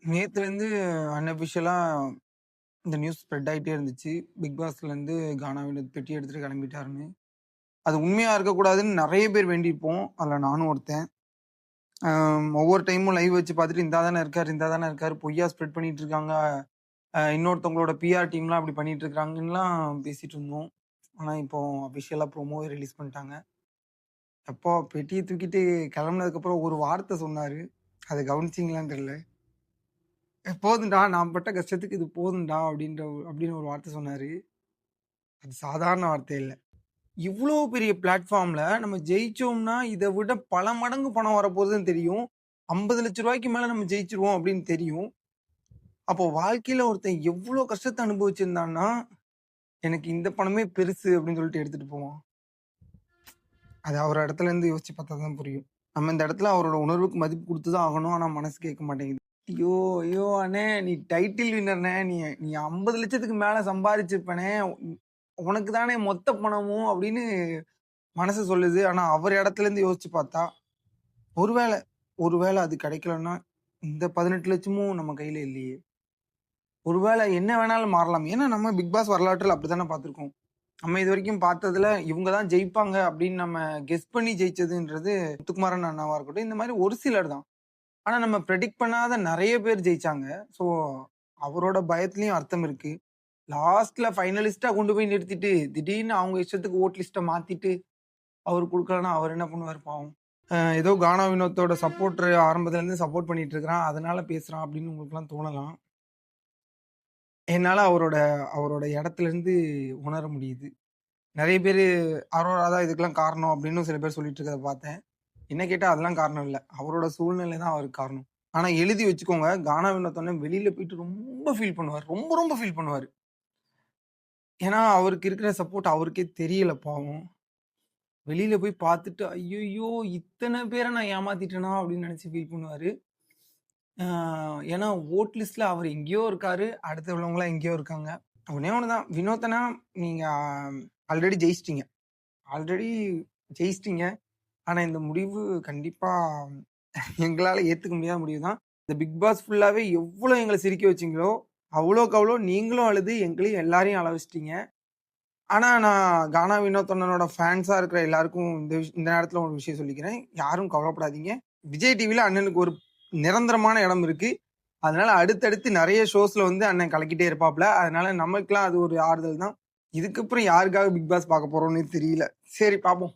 நேத்துலேருந்து அன்அஃபிஷியலா இந்த news spread ஆயிட்டே இருந்துச்சு. பிக் பாஸ்லேருந்து கானா வினோத் பெட்டி எடுத்துட்டு கிளம்பிட்டாருன்னு. அது உண்மையா இருக்கக்கூடாதுன்னு நெறைய பேர் வேண்டியிருப்போம். அதுல நானும் ஒருத்தன். ஒவ்வொரு டைமும் லைவ் வச்சு பார்த்துட்டு இந்தா தானே இருக்காரு, இந்தா தானே இருக்காரு, பொய்யா ஸ்ப்ரெட் பண்ணிட்டு இருக்காங்க. இன்னொருத்தவங்களோட பிஆர் டீம்லாம் அப்படி பண்ணிட்டு இருக்காங்கன்னுலாம் பேசிட்டு இருந்தோம். ஆனா இப்போ அஃபிஷியலா ப்ரோமோவே ரிலீஸ் பண்ணிட்டாங்க. எப்பா பெட்டிய தூக்கிட்டு கிளம்புனதுக்கப்புறம் ஒரு வார்த்தை சொன்னாரு. அத கவனிச்சீங்களான்னு தெரியல. போதும்டா நான் பட்ட கஷ்டத்துக்கு இது போதும்டா அப்படின்னு ஒரு வார்த்தை சொன்னாரு. அது சாதாரண வார்த்தை இல்ல. இவ்ளோ பெரிய பிளாட்ஃபார்ம்ல நம்ம ஜெயிச்சோம்னா, இத விட பல மடங்கு பணம் வரப்போகுதுன்னு தெரியும். ரூ. 50,00,000 மேல நம்ம ஜெயிச்சுருவோம் அப்படின்னு தெரியும். அப்போ வாழ்க்கையில ஒருத்தன் எவ்ளோ கஷ்டத்த அனுபவிச்சிருந்தான்னா, எனக்கு இந்த பணமே பெருசு அப்படின்னு சொல்லிட்டு எடுத்துட்டு போவான். அது அவர் இடத்துல இருந்து யோசிச்சு பார்த்தா தான் புரியும். நம்ம இந்த இடத்துல அவரோட உணர்வுக்கு மதிப்பு குடுத்து தான் ஆகணும். ஆனா மனசு கேட்க மாட்டேங்குது. ஐயோ! ஐயோ! அண்ணே நீ டைட்டில் வின்னர்ண்ணே. நீ நீ 50,00,000க்கு மேல சம்பாரிச்சிருப்பனே. உனக்கு தானே மொத்த பணமும் அப்படின்னு மனசு சொல்லுது. ஆனா அவர் இடத்துலேருந்து யோசிச்சு பார்த்தா, ஒருவேள ஒருவேள அது கிடைக்கலன்னா, இந்த 18,00,000மும் நம்ம கையில இல்லையே. ஒருவேள என்ன வேணாலும் மாறலாம். ஏன்னா நம்ம பிக் பாஸ் வரலாற்றில அப்படித்தானே பார்த்துருக்கோம். நம்ம இதுவரைக்கும் பார்த்ததுல இவங்க தான் ஜெயிப்பாங்க அப்படின்னு நம்ம கெஸ் பண்ணி ஜெயிச்சதுன்றது முத்துக்குமாரன் அண்ணாவா இருக்கட்டும். இந்த மாரி ஒரு சிலர் தான். ஆனா நம்ம பிரெடிக்ட் பண்ணாத நெறைய பேர் ஜெயிச்சாங்க. ஸோ அவரோட பயத்திலயும் அர்த்தம் இருக்கு. லாஸ்ட்ல ஃபைனலிஸ்ட்டா கொண்டு போய் நிறுத்திட்டு, திடீர்னு அவங்க இஷ்டத்துக்கு வோட் லிஸ்ட்ட மாத்திட்டு, அவரு குடுக்கலன்னா அவர் என்ன பண்ணுவாரு பாவம். ஏதோ கானா வினோத்தோட சப்போர்ட்டர் ஆரம்பத்துலேருந்து சப்போர்ட் பண்ணிட்டு இருக்கிறான். அதனால பேசுறான் அப்படின்னு உங்களுக்கெல்லாம் தோணலாம். என்னால அவரோட அவரோட இடத்துலருந்து உணர முடியுது. நெறைய பேரு அரோரா தான் இதுக்கெல்லாம் காரணம் அப்படின்னு சில பேர் சொல்லிட்டு இருக்கிறத பார்த்தேன். என்ன கேட்டா அதெல்லாம் காரணம் இல்ல. அவரோட சூழ்நிலை தான் அவருக்கு காரணம். ஆனா எழுதி வச்சுக்கோங்க, கானா வினோத் அண்ணன் வெளியில போயிட்டு ரொம்ப ஃபீல் பண்ணுவாரு. ரொம்ப ரொம்ப ஃபீல் பண்ணுவாரு. ஏன்னா அவருக்கு இருக்கிற சப்போர்ட் அவருக்கே தெரியல பாவம். வெளியில போய் பார்த்துட்டு, "ஐய்யய்யோ! இத்தன பேர நான் ஏமாத்திட்டேனா?" அப்படின்னு நெனச்சு ஃபீல் பண்ணுவாரு. ஆ ஏன்னா வோட் லிஸ்ட்ல அவர் எங்கேயோ இருக்காரு. அடுத்து உள்ளவங்கலாம் எங்கேயோ இருக்காங்க. ஒண்ணே ஒண்ணு தான். வினோத் அண்ணா நீங்க ஆல்ரெடி ஜெயிச்சிட்டீங்க. ஆல்ரெடி ஜெயிச்சிட்டீங்க. ஆனா இந்த முடிவு கண்டிப்பா எங்களால ஏத்துக்க முடியாத முடிவு தான். இந்த பிக் பாஸ் ஃபுல்லாவே எவ்வளோ எங்கள சிரிக்க வச்சீங்களோ, அவ்வளோக்கு அவ்வளோ நீங்களும் அழுது எங்களையும் எல்லாரையும் அழ வச்சுட்டீங்க. ஆனா நான் கானா வினோத் அண்ணனோட ஃபேன்ஸா இருக்கிற எல்லாருக்கும் இந்த நேரத்துல ஒரு விஷயம் சொல்லிக்கிறேன். யாரும் கவலைப்படாதீங்க. விஜய் டிவில அண்ணனுக்கு ஒரு நிரந்தரமான இடம் இருக்கு. அதனால அடுத்தடுத்து நெறைய ஷோஸ்ல வந்து அண்ணன் கலக்கிட்டே இருப்பாப்ல. அதனால நமக்கெல்லாம் அது ஒரு ஆறுதல் தான். இதுக்கப்புறம் யாருக்காக பிக் பாஸ் பார்க்க போறோம்னே தெரியல. சரி பார்ப்போம்.